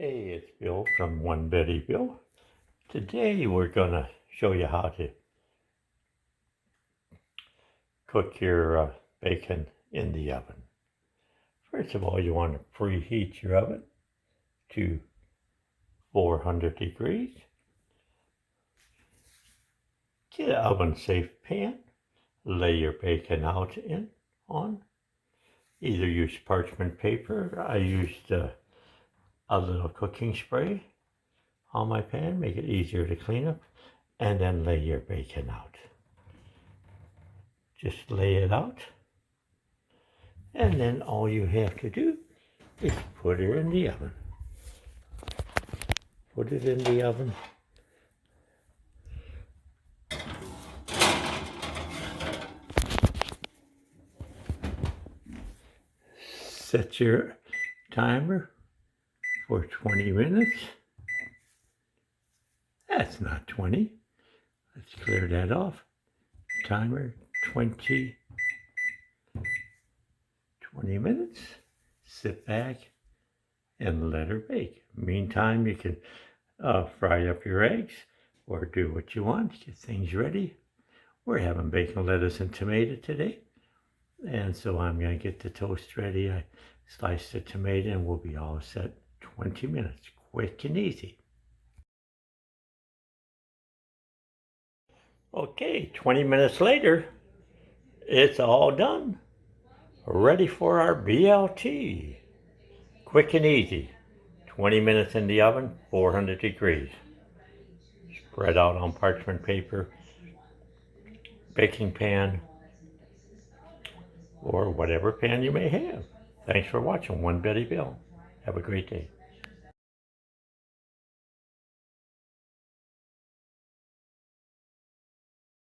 Hey, it's Bill from One Betty Bill. Today we're gonna show you how to cook your bacon in the oven. First of all, you want to preheat your oven to 400 degrees. Get an oven safe pan. Lay your bacon out on. Either use parchment paper. I used a little cooking spray on my pan, make it easier to clean up, and then lay your bacon out. Just lay it out, and then all you have to do is put it in the oven. Put it in the oven. Set your timer for 20 minutes. That's not 20. Let's clear that off. Timer 20 minutes. Sit back and let her bake. Meantime, you can fry up your eggs or do what you want. Get things ready. We're having bacon, lettuce, and tomato today. And so I'm going to get the toast ready. I slice the tomato and we'll be all set. 20 minutes, quick and easy. Okay, 20 minutes later, it's all done. Ready for our BLT. Quick and easy. 20 minutes in the oven, 400 degrees. Spread out on parchment paper, baking pan, or whatever pan you may have. Thanks for watching One Betty Bill. Have a great day.